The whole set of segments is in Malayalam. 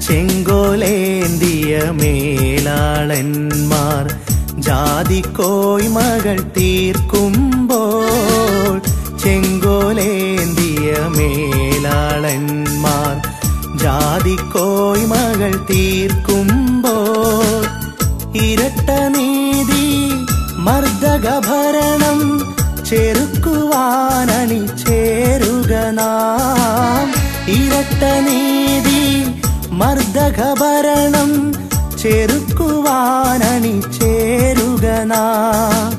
ചെങ്കോലേന്തിയ മേലാളന്മാർ ജാതിക്കോയ്മകൾ തീർക്കുമ്പോൾ, ചെങ്കോലേന്തിയ മേലാളന്മാർ ജാതിക്കോയ്മകൾ തീർക്കുമ്പോൾ, ഇരട്ട നീതി മർദ്ദകഭരണം ചെറുക്കുവാനണി ചേരുക നാം. ഇരട്ട നീതി മർദ്ദകഭരണം ചെറുക്കുവാനണി ചേരുക നാം,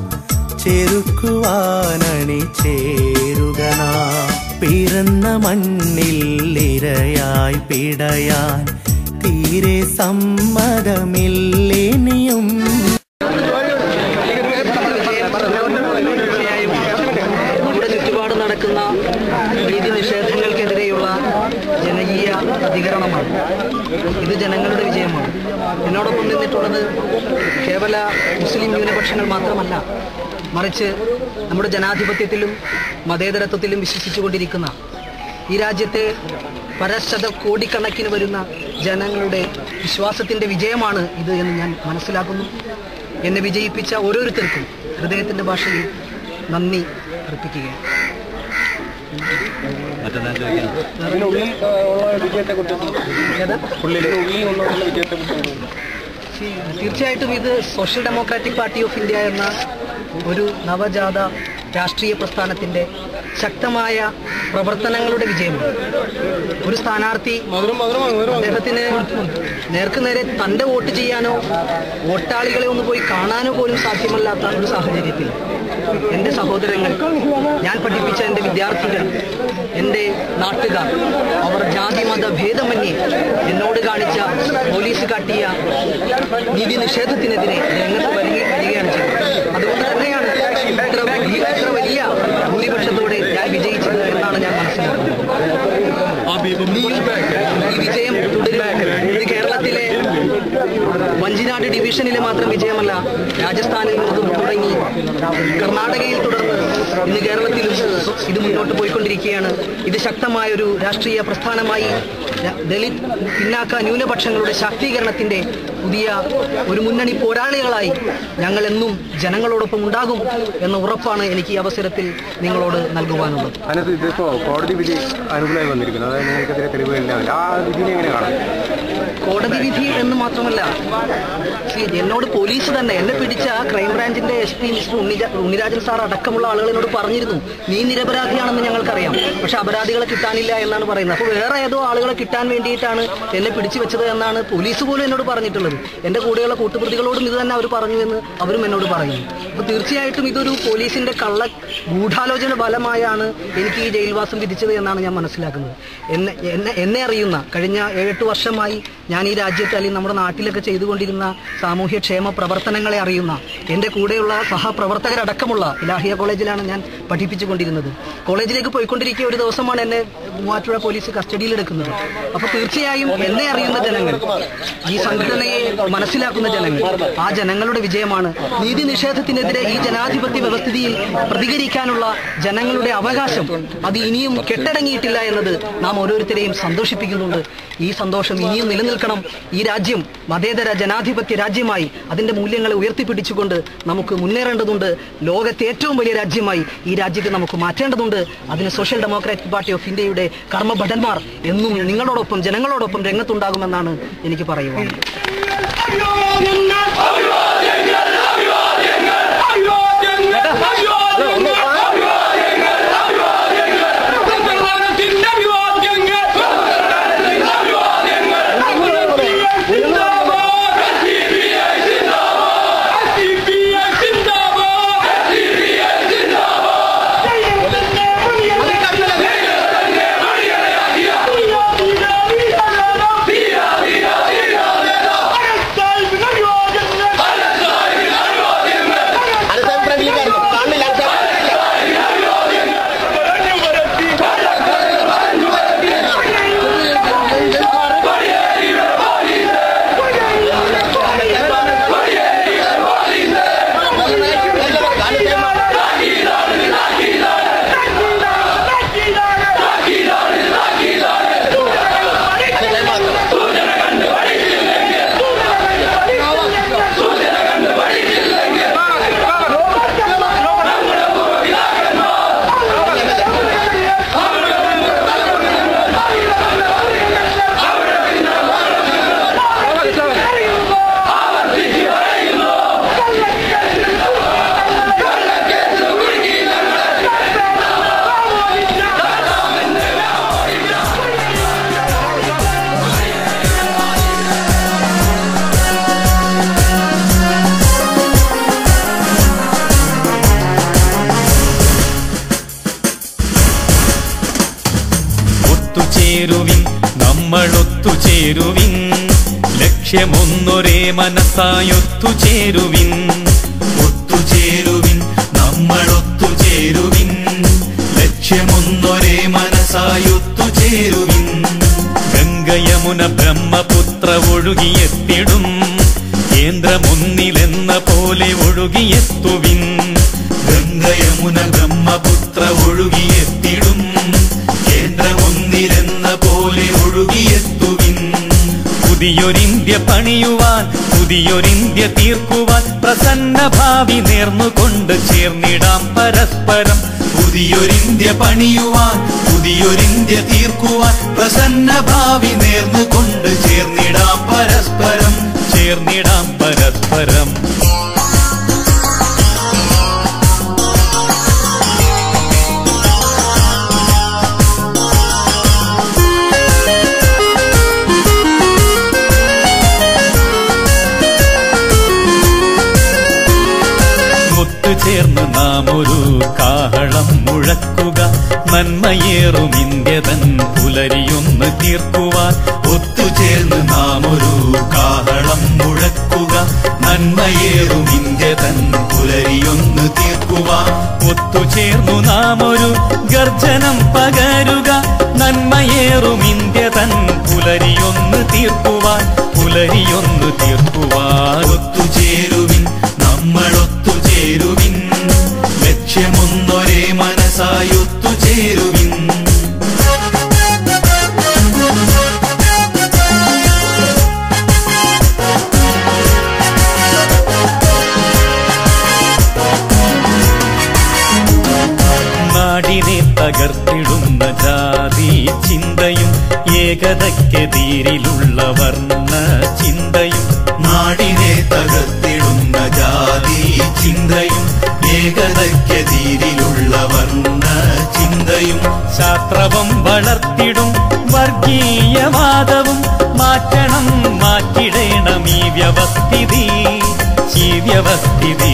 ചെറുക്കുവാനണി ചേരുക നാം. പിറന്ന മണ്ണിൽ ഇരയായി പിടയാൻ തീരെ സമ്മതമില്ലിനിയും. നമ്മുടെ ചുറ്റുപാട് നടക്കുന്ന നീതി നിഷേധങ്ങൾക്കെതിരെയുള്ള ജനകീയ പ്രതികരണമാണ്. ഇത് ജനങ്ങളുടെ വിജയമാണ്. എന്നോടൊപ്പം നിന്നിട്ടുള്ളത് കേവല മുസ്ലിം ന്യൂനപക്ഷങ്ങൾ മാത്രമല്ല, മറിച്ച് നമ്മുടെ ജനാധിപത്യത്തിലും മതേതരത്വത്തിലും വിശ്വസിച്ചുകൊണ്ടിരിക്കുന്ന ഈ രാജ്യത്തെ പരശത കോടിക്കണക്കിന് വരുന്ന ജനങ്ങളുടെ വിശ്വാസത്തിൻ്റെ വിജയമാണ് ഇത് എന്ന് ഞാൻ മനസ്സിലാക്കുന്നു. എന്നെ വിജയിപ്പിച്ച ഓരോരുത്തർക്കും ഹൃദയത്തിൻ്റെ ഭാഷയിൽ നന്ദി അർപ്പിക്കുകയാണ്. തീർച്ചയായിട്ടും ഇത് social democratic party of India എന്ന ഒരു നവജാത രാഷ്ട്രീയ പ്രസ്ഥാനത്തിൻ്റെ ശക്തമായ പ്രവർത്തനങ്ങളുടെ വിജയമാണ്. ഒരു സ്ഥാനാർത്ഥി അദ്ദേഹത്തിന് നേർക്കുനേരെ തൻ്റെ വോട്ട് ചെയ്യാനോ വോട്ടാളികളെ ഒന്ന് പോയി കാണാനോ പോലും സാധ്യമല്ലാത്ത ഒരു സാഹചര്യത്തിൽ എൻ്റെ സഹോദരങ്ങൾ, ഞാൻ പഠിപ്പിച്ച എൻ്റെ വിദ്യാർത്ഥികൾ, എൻ്റെ നാട്ടുകാർ, അവർ ജാതി മത ഭേദമന്യേ എന്നോട് കാണിച്ച പോലീസ് കാട്ടിയ നീതി നിഷേധത്തിനെതിരെ രംഗത്ത് വരികയാണ് ചെയ്തത്. അതുകൊണ്ട് തന്നെയാണ് ഇത്ര വലിയ ഭൂരിപക്ഷത്തോടെ ഞാൻ വിജയിച്ചത് എന്നാണ് ഞാൻ മനസ്സിലാക്കുന്നത്. ഈ വിജയം തുടരും. ഇത് കേരളത്തിലെ വഞ്ചിനാട് ഡിവിഷനിലെ മാത്രം വിജയമല്ല, രാജസ്ഥാനിൽ നിന്ന് തുടങ്ങി കർണാടകയിൽ തുടർന്ന് ഇന്ന് കേരളത്തിലും ഇത് മുന്നോട്ട് പോയിക്കൊണ്ടിരിക്കുകയാണ്. ഇത് ശക്തമായൊരു രാഷ്ട്രീയ പ്രസ്ഥാനമായി ദളിത് പിന്നാക്ക ന്യൂനപക്ഷങ്ങളുടെ ശാക്തീകരണത്തിൻ്റെ പുതിയ ഒരു മുന്നണി പോരാളികളായി ഞങ്ങൾ എന്നും ജനങ്ങളോടൊപ്പം ഉണ്ടാകും എന്ന ഉറപ്പാണ് എനിക്ക് ഈ അവസരത്തിൽ നിങ്ങളോട് നൽകുവാനുള്ളത്. കോടതി വിധി അനുകൂലമായി വന്നിരിക്കുന്നു, അതായത് നിങ്ങൾക്കെതിരെ തെളിവുകളില്ല, ആ വിധിനെ എങ്ങനെ കാണാം? കോടതി വിധി എന്ന് മാത്രമല്ല, എന്നോട് പോലീസ് തന്നെ എന്നെ പിടിച്ച ക്രൈംബ്രാഞ്ചിന്റെ SP മിസ്റ്റർ ഉണ്ണിരാജൻ സാർ അടക്കമുള്ള ആളുകളോട് പറഞ്ഞിരുന്നു, നീ നിരപരാധിയാണെന്ന് ഞങ്ങൾക്കറിയാം, പക്ഷെ അപരാധികളെ കിട്ടാനില്ല എന്നാണ് പറയുന്നത്. അപ്പോൾ വേറെ ഏതോ ആളുകളെ കിട്ടാൻ വേണ്ടിയിട്ടാണ് എന്നെ പിടിച്ചു വെച്ചത് എന്നാണ് പോലീസ് പോലും എന്നോട് പറഞ്ഞിട്ടുള്ളത്. എൻ്റെ കൂടെയുള്ള കൂട്ടുപ്രതികളോടും ഇത് തന്നെ അവർ പറഞ്ഞു എന്ന് അവരും എന്നോട് പറയുന്നു. അപ്പോൾ തീർച്ചയായിട്ടും ഇതൊരു പോലീസിന്റെ കള്ള ഗൂഢാലോചന ഫലമായാണ് എനിക്ക് ഈ ജയിൽവാസം വിധിച്ചത് എന്നാണ് ഞാൻ മനസ്സിലാക്കുന്നത്. എന്നെ അറിയുന്ന കഴിഞ്ഞ 7-8 വർഷമായി ഞാൻ ഈ രാജ്യത്ത് അല്ലെങ്കിൽ നമ്മുടെ നാട്ടിലൊക്കെ ചെയ്തുകൊണ്ടിരുന്ന സാമൂഹ്യക്ഷേമ പ്രവർത്തനങ്ങളെ അറിയുന്ന എൻ്റെ കൂടെയുള്ള സഹപ്രവർത്തകരടക്കമുള്ള ഇലാഹിയ കോളേജിലാണ് ഞാൻ പഠിപ്പിച്ചുകൊണ്ടിരുന്നത്. കോളേജിലേക്ക് പോയിക്കൊണ്ടിരിക്കുക ഒരു ദിവസമാണ് എന്നെ മൂവാറ്റുപുഴ പോലീസ് കസ്റ്റഡിയിലെടുക്കുന്നത്. അപ്പോൾ തീർച്ചയായും എന്നെ അറിയുന്ന ജനങ്ങൾ, ഈ സംഘടനയെ മനസ്സിലാക്കുന്ന ജനങ്ങൾ, ആ ജനങ്ങളുടെ വിജയമാണ്. നീതി നിഷേധത്തിനെതിരെ ഈ ജനാധിപത്യ വ്യവസ്ഥിതിയിൽ പ്രതികരിക്കാനുള്ള ജനങ്ങളുടെ അവകാശം അത് ഇനിയും കെട്ടടങ്ങിയിട്ടില്ല എന്നത് നാം ഓരോരുത്തരെയും സന്തോഷിപ്പിക്കുന്നുണ്ട്. ഈ സന്തോഷം ഇനിയും നിലനിൽക്കണം. ഈ രാജ്യം മതേതര ജനാധിപത്യ രാജ്യമായി അതിൻ്റെ മൂല്യങ്ങളെ ഉയർത്തിപ്പിടിച്ചുകൊണ്ട് നമുക്ക് മുന്നേറേണ്ടതുണ്ട്. ലോകത്തെ ഏറ്റവും വലിയ രാജ്യമായി ഈ രാജ്യത്തെ നമുക്ക് മാറ്റേണ്ടതുണ്ട്. അതിന് സോഷ്യൽ ഡെമോക്രാറ്റിക് പാർട്ടി ഓഫ് ഇന്ത്യയുടെ കർമ്മഭടന്മാർ എന്നും നിങ്ങളോടൊപ്പം ജനങ്ങളോടൊപ്പം രംഗത്തുണ്ടാകുമെന്നാണ് എനിക്ക് പറയുവാനുള്ളത്. ചേരുവിൻ, നമ്മളൊത്തുചേരുവിൻ. ലക്ഷ്യമൊന്നൊരേ മനസ്സായൊത്തുചേരുവിൻ. ഒത്തുചേരുവിൻ, നമ്മളൊത്തുചേരുവിൻ. ലക്ഷ്യമൊന്നൊരേ മനസ്സായൊത്തുചേരുവിൻ. ഗംഗയമുന ബ്രഹ്മപുത്ര ഒഴുകിയെത്തിടും. കേന്ദ്രമൊന്നിലെന്ന പോലെ ഒഴുകിയെത്തുവിൻ. ഗംഗയമുന ബ്രഹ്മപുത്ര ഒഴുകിയെത്തിടും. കേന്ദ്രമൊന്നിലെന്ന പോലെ ഒഴുകിയെത്തുവിൻ. പുതിയൊരിന്ത്യ പണിയുവാൻ, പുതിയൊരിന്ത്യ തീർക്കുവാൻ പ്രസന്ന ഭാവി നേർന്നുകൊണ്ട് ചേർന്നിടാം പരസ്പരം. പുതിയൊരിന്ത്യ പണിയുവാൻ, പുതിയൊരിന്ത്യ തീർക്കുവാൻ പ്രസന്ന ഭാവി നേർന്നുകൊണ്ട് ചേർന്നിടാം പരസ്പരം, ചേർന്നിടാം പരസ്പരം. ഒത്തുചേർന്ന് നാം ഒരു കാഹളം മുഴക്കുക, നന്മയേറും ഇന്ത്യ തൻ പുലരിയൊന്ന് തീർക്കുവാൻ. ഒത്തുചേർന്ന് നാം ഒരു കാഹളം മുഴക്കുക, നന്മയേറും ഇന്ത്യ തൻ പുലരിയൊന്ന് തീർക്കുവാൻ. ഒത്തുചേർന്നു നാം ഒരു ഗർജനം പകരുക, നന്മയേറും ഇന്ത്യ തൻ പുലരിയൊന്ന് തീർക്കുവാൻ, പുലരിയൊന്ന് തീർക്കുവാൻ. ഒത്തുചേരുവിൻ, നമ്മളൊത്തുചേരുവിൻ. ലക്ഷ്യമൊന്നൊരേ മനസ്സായൊത്തുചേരുവിൻ. നാടിനെ തകർത്തിടുന്ന ജാതി ചിന്തയും ഏകതയ്ക്കെതിരിലുള്ള വർണ്ണ ചിന്തയും. നാടിനെ തകർത്തിടുന്ന ജാതി ചിന്തയും ഏകതയ്ക്കെതിരിലുള്ള വർണ്ണ ചിന്തയും. ശാസ്ത്രവും വളർത്തിടും വർഗീയവാദവും മാറ്റണം, മാറ്റിടണം ഈ വ്യവസ്ഥിതി, ഈ വ്യവസ്ഥിതി.